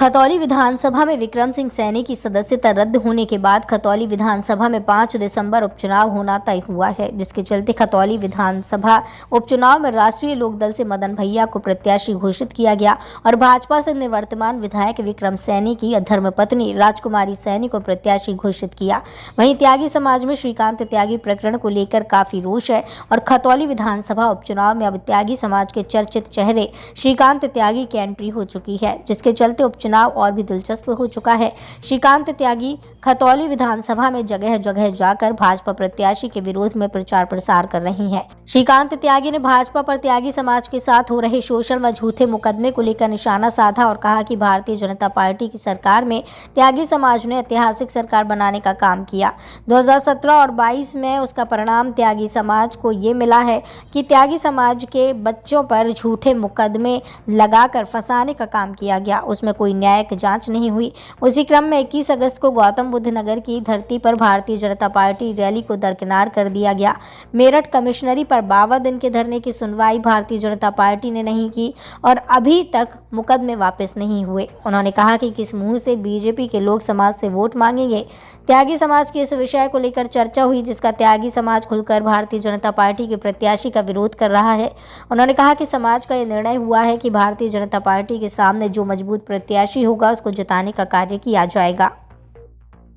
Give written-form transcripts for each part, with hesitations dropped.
खतौली विधानसभा में विक्रम सिंह सैनी की सदस्यता रद्द होने के बाद खतौली विधानसभा में 5 दिसंबर उपचुनाव होना तय हुआ है, जिसके चलते खतौली विधानसभा उपचुनाव में राष्ट्रीय लोकदल से मदन भैया को प्रत्याशी घोषित किया गया और भाजपा से निवर्तमान विधायक विक्रम सैनी की धर्मपत्नी राजकुमारी सैनी को प्रत्याशी घोषित किया। वहीं त्यागी समाज में श्रीकांत त्यागी प्रकरण को लेकर काफी रोष है और खतौली विधानसभा उपचुनाव में अब त्यागी समाज के चर्चित चेहरे श्रीकांत त्यागी की एंट्री हो चुकी है, जिसके चलते चुनाव और भी दिलचस्प हो चुका है। श्रीकांत त्यागी खतौली विधानसभा में जगह जगह जाकर भाजपा प्रत्याशी के विरोध में प्रचार प्रसार कर रही हैं। श्रीकांत त्यागी ने भाजपा पर त्यागी समाज के साथ हो रहे शोषण व झूठे मुकदमे को लेकर निशाना साधा और कहा कि भारतीय जनता पार्टी की सरकार में त्यागी समाज ने ऐतिहासिक सरकार बनाने का काम किया। 2017 और 22 में उसका परिणाम त्यागी समाज को ये मिला है कि त्यागी समाज के बच्चों पर झूठे मुकदमे लगाकर फंसाने का काम किया गया, उसमें कोई न्यायिक जांच नहीं हुई। उसी क्रम में 21 अगस्त को गौतम बुद्ध नगर की धरती पर भारतीय जनता पार्टी रैली को दरकिनार कर दिया गया। मेरठ कमिश्नरी पर 52 दिन के धरने की सुनवाई भारतीय जनता पार्टी ने नहीं की और अभी तक मुकदमे वापस नहीं हुए। उन्होंने कहा कि किस मुंह से बीजेपी के लोग समाज से वोट मांगेंगे। त्यागी समाज के इस विषय को लेकर चर्चा हुई, जिसका त्यागी समाज खुलकर भारतीय जनता पार्टी के प्रत्याशी का विरोध कर रहा है। उन्होंने कहा कि समाज का यह निर्णय हुआ है कि भारतीय जनता पार्टी के सामने जो मजबूत प्रत्याशी होगा उसको जिताने का कार्य किया जाएगा।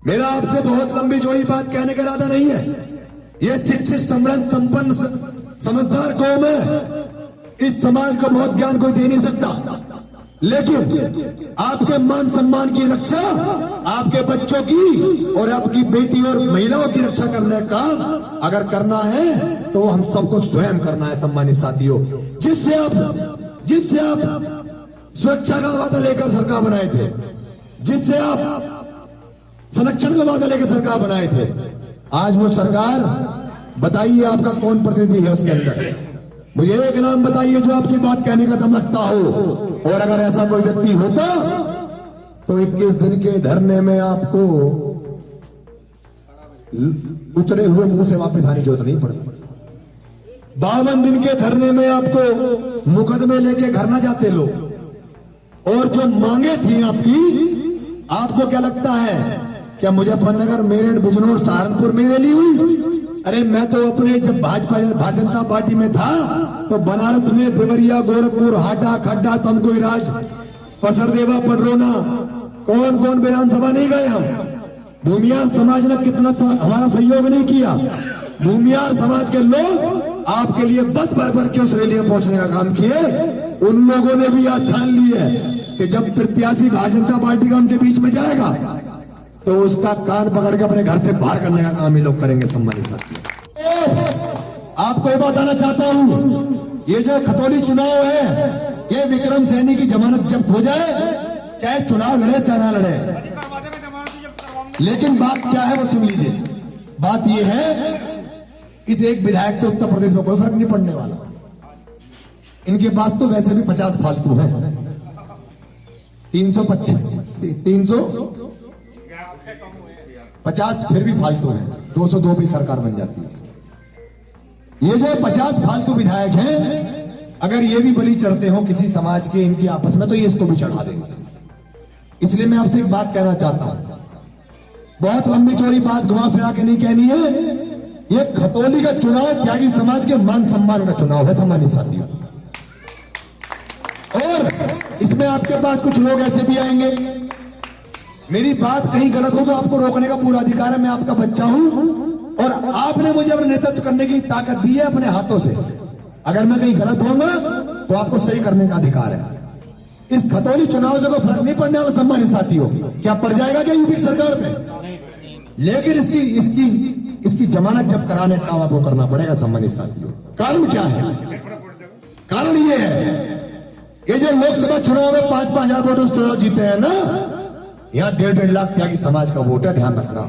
मेरा आपसे बहुत लंबी चौड़ी बात कहने का इरादा नहीं है। ये शिक्षित समृद्ध संपन्न समझदार कौम है। इस समाज को बहुत ज्ञान कोई दे नहीं सकता, लेकिन आपके मान सम्मान की रक्षा, आपके बच्चों की और आपकी बेटी और महिलाओं की रक्षा करने का अगर करना है तो हम सबको स्वयं करना है। सम्मानित साथियों, जिससे आप सुरक्षा का वादा लेकर सरकार बनाए थे, जिससे आप संरक्षण का वादा लेकर सरकार बनाए थे, आज वो सरकार बताइए आपका कौन प्रतिनिधि है उसके अंदर। मुझे एक नाम बताइए जो आपकी बात कहने का दम रखता हो, और अगर ऐसा कोई व्यक्ति होता तो 21 दिन के धरने में आपको उतरे हुए मुंह से वापस आने की जरूरत नहीं पड़ती। 52 दिन के धरने में आपको मुकदमे लेके घर ना जाते लोग। और जो मांगे थी आपको क्या लगता है क्या मुजफ्फरनगर, मेरठ, बिजनौर, सहारनपुर में रैली हुई? अरे मैं तो अपने जब भारतीय जनता पार्टी में था तो बनारस में, देवरिया, गोरखपुर, हाटा, खड्डा, तमकोईराज, परसरदेवा, पडरौना, कौन कौन विधानसभा नहीं गए हम। भूमियार समाज ने कितना हमारा सहयोग नहीं किया। भूमियार समाज के लोग आपके लिए बस भर के उस रैली में पहुंचने का काम किए। उन लोगों ने भी आज ठान ली है कि जब प्रत्याशी भारतीय जनता पार्टी का उनके बीच में जाएगा तो उसका कान पकड़ के अपने घर से बाहर करने का काम ये लोग करेंगे। सम्मानित साथियों, आपको ये बताना चाहता हूं, ये जो खतौली चुनाव है, ये विक्रम सैनी की जमानत जब्त हो जाए, चाहे चुनाव लड़े चाहे ना लड़े, लेकिन बात क्या है वो सुन लीजिए। बात ये है, इस एक विधायक से उत्तर प्रदेश में कोई फर्क नहीं पड़ने वाला। इनके पास तो वैसे भी 50 फालतू है, 350 फिर भी फालतू है, 202 भी सरकार बन जाती है। ये जो 50 फालतू विधायक हैं, अगर ये भी बलि चढ़ते हो किसी समाज के इनकी आपस में, तो ये इसको भी चढ़ा देंगे। इसलिए मैं आपसे एक बात कहना चाहता हूं, बहुत लंबी चौड़ी बात घुमा फिरा के नहीं कहनी है। ये खतौली का चुनाव त्यागी समाज के मान सम्मान का चुनाव है। सम्मानित साथियों, और इसमें आपके पास कुछ लोग ऐसे भी आएंगे, मेरी बात कहीं गलत हो तो आपको रोकने का पूरा अधिकार है। मैं आपका बच्चा हूं और आपने मुझे अपना नेतृत्व करने की ताकत दी है अपने हाथों से। अगर मैं कहीं गलत होऊंगा तो आपको सही करने का अधिकार है। इस खतौली चुनाव से कोई फर्क नहीं पड़ने वाला। सम्मानित साथियों, क्या पड़ जाएगा क्या यूपी सरकार पे? लेकिन इसकी जमानत जब कराने का काम आपको करना पड़ेगा। सम्मानित साथियों, कारण क्या है? कारण ये है, ये जो लोकसभा चुनाव में 5-5 हजार वोट चुनाव जीते हैं ना, यहाँ 1.5 लाख त्यागी समाज का वोट है, ध्यान रखना।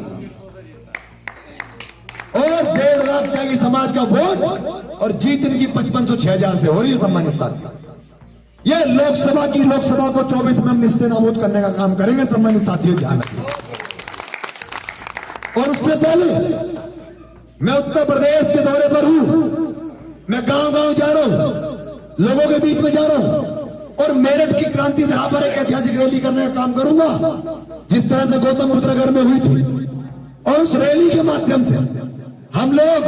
और 1.5 लाख त्यागी समाज का वोट और जीत इनकी 5500-6000 से हो रही है। सम्मानित साथियों, ये लोकसभा को 24 में निस्ते नाबूद करने का काम करेंगे। सम्मानित साथियों, ध्यान रखिए। और उससे पहले मैं उत्तर प्रदेश के दौरे पर हूं, मैं गांव-गांव जा रहा हूं, लोगों के बीच में जा रहा हूं और मेरठ की क्रांति धरा पर एक ऐतिहासिक रैली करने का काम करूंगा, जिस तरह से गौतम बुद्ध नगर में हुई थी। और उस रैली के माध्यम से हम लोग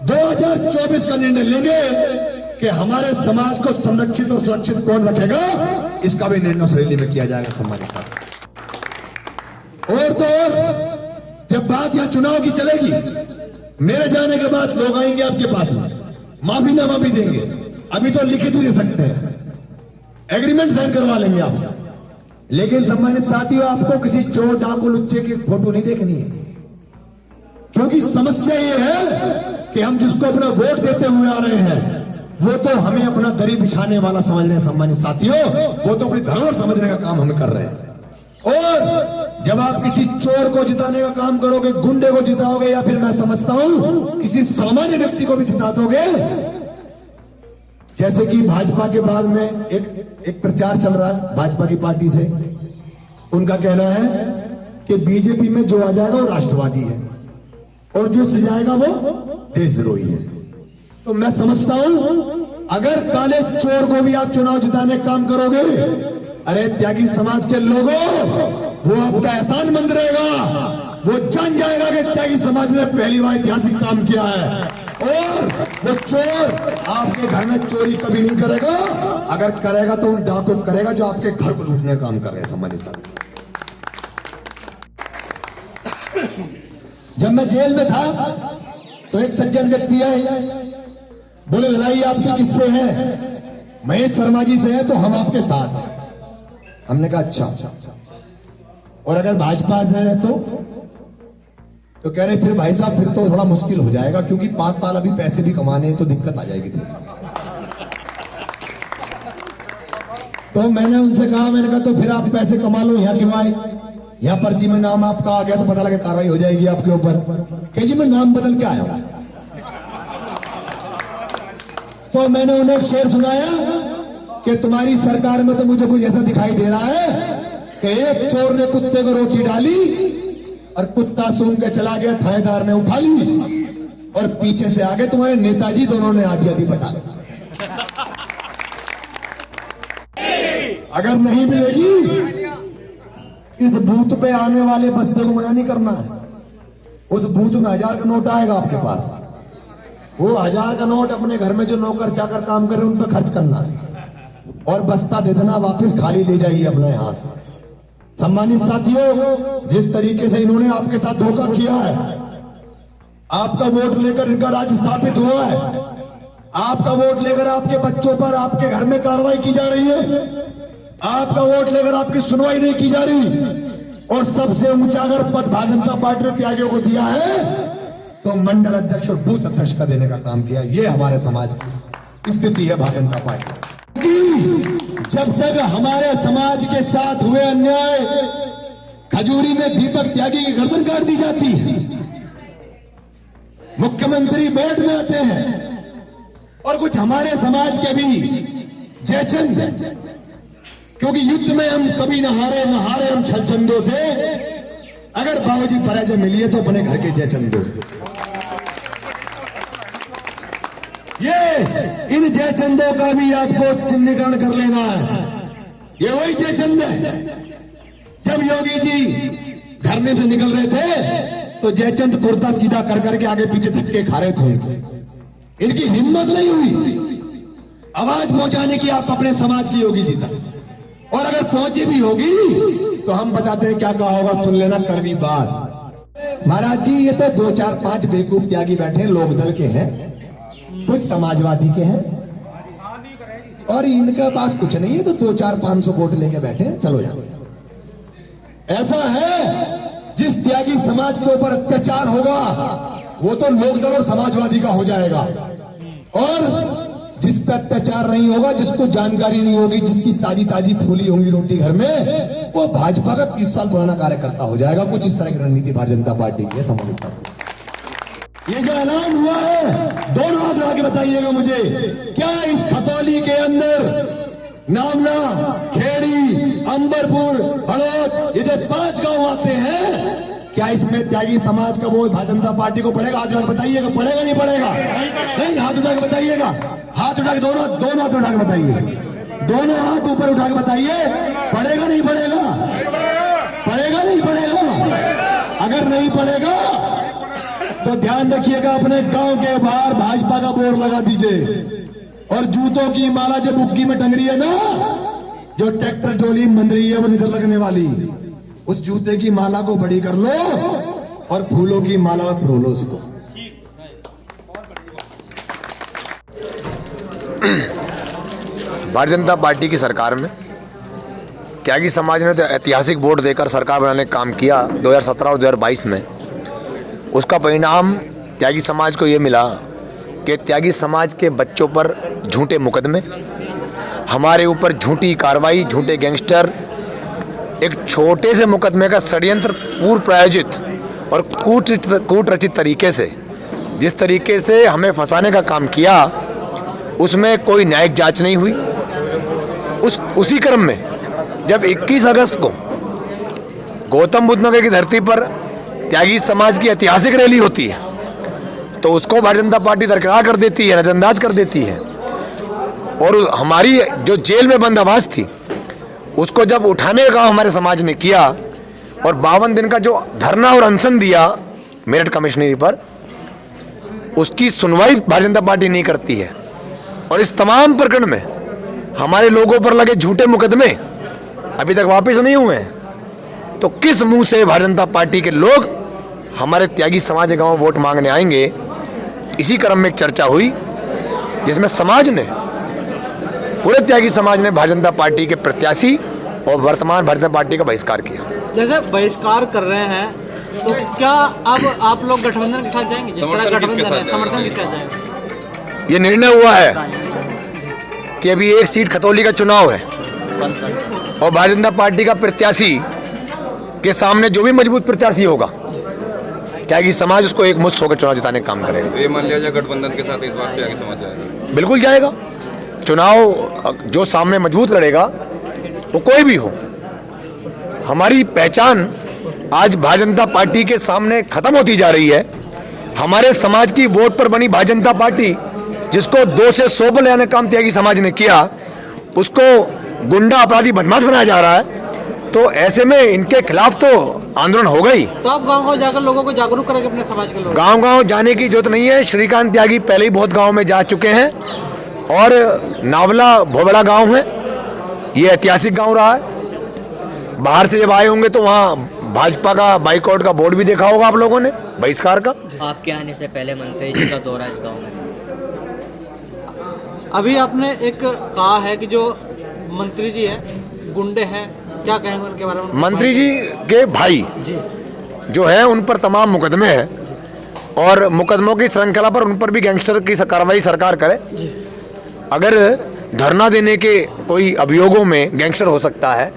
2024 का निर्णय लेंगे कि हमारे समाज को संरक्षित और सुरक्षित कौन रखेगा, इसका भी निर्णय उस रैली में किया जाएगा सम्मानित। और तो और जब बात यहां चुनाव की चलेगी, मेरे जाने के बाद लोग आएंगे आपके पास में, माफी ना माफी देंगे, अभी तो लिखित भी दे सकते हैं, एग्रीमेंट साइन करवा लेंगे आप। लेकिन सम्मानित साथियों, आपको किसी चोर डाकू लुच्चे की फोटो नहीं देखनी है, क्योंकि समस्या ये है कि हम जिसको अपना वोट देते हुए आ रहे हैं, वो तो हमें अपना दरी बिछाने वाला समझ रहे हैं सम्मानित साथियों, वो तो अपनी धरोहर समझने का काम हम कर रहे हैं। और जब आप किसी चोर को जिताने का काम करोगे, गुंडे को जिताओगे, या फिर मैं समझता हूं किसी सामान्य व्यक्ति को भी जिता दोगे, जैसे कि भाजपा के बाद में एक प्रचार चल रहा है भाजपा की पार्टी से, उनका कहना है कि बीजेपी में जो आ जाएगा वो राष्ट्रवादी है और जो सजाएगा वो देशद्रोही है। तो मैं समझता हूं अगर काले चोर को भी आप चुनाव जिताने का काम करोगे, अरे त्यागी समाज के लोगों, वो आपका एहसान मंद रहेगा, वो जान जाएगा कि त्यागी समाज ने पहली बार ऐतिहासिक काम किया है। और वो चोर आपके घर में चोरी कभी नहीं करेगा, अगर करेगा तो उन डाकू करेगा जो आपके घर को लूटने का काम कर रहे हैं सम्मानित साहब। जब मैं जेल में था तो एक सज्जन व्यक्ति आए, बोले लड़ाई आपकी किससे है? महेश शर्मा जी से है, तो हम आपके साथ हैं। हमने कहा अच्छा, और अगर भाजपा से है तो कह रहे फिर भाई साहब फिर तो थोड़ा मुश्किल हो जाएगा, क्योंकि 5 साल अभी पैसे भी कमाने हैं तो दिक्कत आ जाएगी। तो मैंने उनसे कहा, मैंने कहा तो फिर आप पैसे कमा लो, यहाँ क्यों आए? यहाँ पर्ची में नाम आपका आ गया तो पता लगे कार्रवाई हो जाएगी आपके ऊपर। कह जी मैं नाम बदल के आया। तो मैंने उन्हें एक शेर सुनाया कि तुम्हारी सरकार में तो मुझे कुछ ऐसा दिखाई दे रहा है कि एक चोर ने कुत्ते को रोटी डाली और कुत्ता सूंघ के चला गया, थानेदार ने उठा ली, और पीछे से आगे तुम्हारे नेताजी दोनों ने आधी आधी बता ली। अगर नहीं मिलेगी, इस बूथ पे आने वाले बस्ते को मना नहीं करना है। उस बूथ में 1000 का नोट आएगा आपके पास, वो 1000 का नोट अपने घर में जो नौकर चाकर काम कर रहे हैं उन पर खर्च करना है, और बस्ता दे देना वापस, खाली ले जाइए अपने यहां से। सम्मानित साथियों, जिस तरीके से इन्होंने आपके साथ धोखा किया है, आपका वोट लेकर इनका राज स्थापित हुआ है, आपका वोट लेकर आपके बच्चों पर आपके घर में कार्रवाई की जा रही है, आपका वोट लेकर आपकी सुनवाई नहीं की जा रही, और सबसे ऊंचा अगर पद भारतीय जनता पार्टी ने त्यागियों को दिया है तो मंडल अध्यक्ष और बूथ अध्यक्ष का देने का काम किया। ये हमारे समाज की स्थिति है भारतीय जनता पार्टी। जब तक हमारे समाज के साथ हुए अन्याय, खजूरी में दीपक त्यागी की गर्दन काट दी जाती है, मुख्यमंत्री बोर्ड में आते हैं, और कुछ हमारे समाज के भी जयचंद, क्योंकि युद्ध में हम कभी न हारे हम छलचंदों से, अगर बाबूजी पराजय मिली है तो अपने घर के जयचंदों से। ये इन जयचंदों का भी आपको चिन्हीकरण कर लेना है। ये वही जयचंद है, जब योगी जी धरने से निकल रहे थे तो जयचंद कुर्ता सीधा कर करके आगे पीछे धक्के खा रहे थे। इनकी हिम्मत नहीं हुई आवाज पहुंचाने की आप अपने समाज की योगी जी तक, और अगर पहुंची भी होगी तो हम बताते हैं क्या कहा होगा, सुन लेना कड़वी बात। महाराज जी, ये तो 2 4 5 बेवकूफ त्यागी बैठे हैं, लोकदल के हैं, कुछ समाजवादी के हैं, और इनके पास कुछ नहीं है तो 2 4 500 वोट लेके बैठे हैं, चलो यहां से। ऐसा है जिस त्यागी समाज के ऊपर अत्याचार होगा वो तो लोकदल और समाजवादी का हो जाएगा, और जिस पर अत्याचार नहीं होगा, जिसको जानकारी नहीं होगी, जिसकी ताजी ताजी फूली होंगी रोटी घर में, वो भाजपा का 30 साल पुराना कार्यकर्ता हो जाएगा। कुछ इस तरह की रणनीति भारतीय जनता पार्टी की है। समझता हूं ये जो ऐलान हुआ है, दोनों हाथ लगा के बताइएगा मुझे, क्या इस खतौली के अंदर नामला, खेड़ी, अंबरपुर, हड़ौद, इधर 5 गांव आते हैं, क्या इसमें त्यागी समाज का वोट भारतीय जनता पार्टी को पड़ेगा? हाथ उठा के बताइएगा, पड़ेगा नहीं पड़ेगा? नहीं, हाथ उठा के बताइएगा, हाथ उठा के दोनों हाथ उठा के बताइएगा। दोनों हाथ ऊपर उठा के बताइए, पड़ेगा नहीं पड़ेगा? पड़ेगा नहीं पड़ेगा? अगर नहीं पड़ेगा तो ध्यान रखिएगा, अपने गांव के बाहर भाजपा का बोर्ड लगा दीजिए। और जूतों की माला जो बुक्की में टंग रही है ना, जो ट्रैक्टर ट्रॉली बन रही है वो इधर लगने वाली, उस जूते की माला को बड़ी कर लो और फूलों की माला में फूलो उसको। भारतीय जनता पार्टी की सरकार में त्यागी समाज ने तो ऐतिहासिक वोट देकर सरकार बनाने का काम किया 2017 और 2022 में। उसका परिणाम त्यागी समाज को ये मिला कि त्यागी समाज के बच्चों पर झूठे मुकदमे, हमारे ऊपर झूठी कार्रवाई, झूठे गैंगस्टर, एक छोटे से मुकदमे का षड्यंत्र पूर्व प्रायोजित और कूटरचित तरीके से जिस तरीके से हमें फंसाने का काम किया, उसमें कोई न्यायिक जांच नहीं हुई। उसी क्रम में जब 21 अगस्त को गौतम बुद्ध नगर की धरती पर त्यागी समाज की ऐतिहासिक रैली होती है, तो उसको भारतीय जनता पार्टी दरकिनार कर देती है, नजरअंदाज कर देती है। और हमारी जो जेल में बंद आवाज थी, उसको जब उठाने का काम हमारे समाज ने किया और 52 दिन का जो धरना और अनशन दिया मेरठ कमिश्नरी पर, उसकी सुनवाई भारतीय जनता पार्टी नहीं करती है। और इस तमाम प्रकरण में हमारे लोगों पर लगे झूठे मुकदमे अभी तक वापस नहीं हुए हैं, तो किस मुंह से भारतीय जनता पार्टी के लोग हमारे त्यागी समाज के गांव वोट मांगने आएंगे? इसी क्रम में एक चर्चा हुई जिसमें समाज ने, पूरे त्यागी समाज ने भारतीय जनता पार्टी के प्रत्याशी और वर्तमान भारतीय जनता पार्टी का बहिष्कार किया। जैसे बहिष्कार कर रहे हैं, तो क्या अब आप लोग गठबंधन के साथ जाएंगे? जिस तरह गठबंधन है, समर्थन के साथ जाएंगे? ये निर्णय हुआ है कि अभी एक सीट खतौली का चुनाव है और भारतीय जनता पार्टी का प्रत्याशी के सामने जो भी मजबूत प्रत्याशी होगा, त्यागी समाज उसको एक मुश्त होकर चुनाव जिताने का काम करेगा। ये मान लिया जाए गठबंधन के साथ इस बार त्यागी समाज जाएगा? बिल्कुल जाएगा। चुनाव जो सामने मजबूत लड़ेगा वो कोई भी हो, हमारी पहचान आज भारतीय जनता पार्टी के सामने खत्म होती जा रही है। हमारे समाज की वोट पर बनी भारतीय जनता पार्टी, जिसको 2 से 100 पर लाने का काम त्यागी समाज ने किया, उसको गुंडा अपराधी बदमाश बनाया जा रहा है। तो ऐसे में इनके खिलाफ तो आंदोलन होगा ही। तो आप गांव-गांव जाकर लोगों को जागरूक करेंगे अपने समाज के लोग? गांव-गांव जाने की जरूरत नहीं है। श्रीकांत त्यागी पहले ही बहुत गांव में जा चुके हैं और नावला बहुत बड़ा गांव है, ये ऐतिहासिक गांव रहा है। बाहर से जब आए होंगे तो वहाँ भाजपा का बाइकआउट का बोर्ड भी देखा होगा आप लोगों ने, बहिष्कार का। आपके आने से पहले मंत्री जी का दौरा इस गांव में था। अभी आपने एक कहा है कि जो मंत्री जी है गुंडे हैं, क्या कहेंगे उनके बारे में? मंत्री जी के भाई जो है उन पर तमाम मुकदमे हैं और मुकदमों की श्रृंखला पर उन पर भी गैंगस्टर की कार्रवाई सरकार करे। अगर धरना देने के कोई अभियोगों में गैंगस्टर हो सकता है,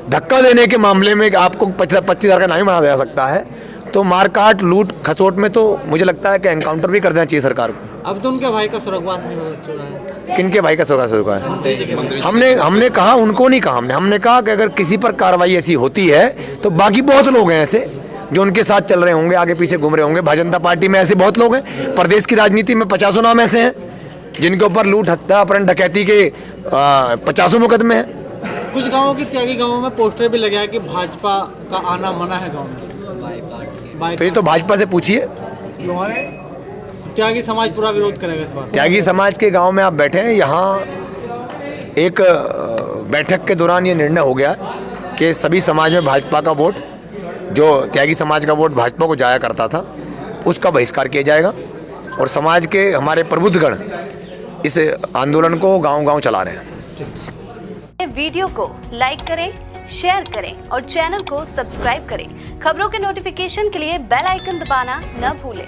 धक्का देने के मामले में आपको 25,000 का नाम बना जा सकता है, तो मारकाट लूट खसोट में तो मुझे लगता है कि एनकाउंटर भी कर देना चाहिए सरकार को। अब तो उनके भाई का स्वर्गवास नहीं हो चुका है। किनके भाई का स्वर्गवास हो चुका है? मंत्री जी के। हमने कहा, उनको नहीं कहा, हमने कहा कि अगर किसी पर कार्रवाई ऐसी होती है तो बाकी बहुत लोग हैं ऐसे जो उनके साथ चल रहे होंगे, आगे पीछे घूम रहे होंगे। भारतीय जनता पार्टी में ऐसे बहुत लोग हैं, प्रदेश की राजनीति में 50 नाम ऐसे हैं जिनके ऊपर लूट, हत्या, अपहरण, डकैती के 50 मुकदमे हैं। कुछ गाँवों की, त्यागी गाँवों में पोस्टर भी लगा है कि भाजपा का आना मना है गाँव में। तो ये तो भाजपा से पूछिए। त्यागी समाज पूरा विरोध करेगा इस बार। त्यागी समाज के गांव में आप बैठे हैं, यहाँ एक बैठक के दौरान ये निर्णय हो गया कि सभी समाज में भाजपा का वोट, जो त्यागी समाज का वोट भाजपा को जाया करता था, उसका बहिष्कार किया जाएगा। और समाज के हमारे प्रबुद्धगण इस आंदोलन को गांव-गांव चला रहे हैं। वीडियो को लाइक करें, शेयर करें और चैनल को सब्सक्राइब करें। खबरों के नोटिफिकेशन के लिए बेल आइकन दबाना न भूलें।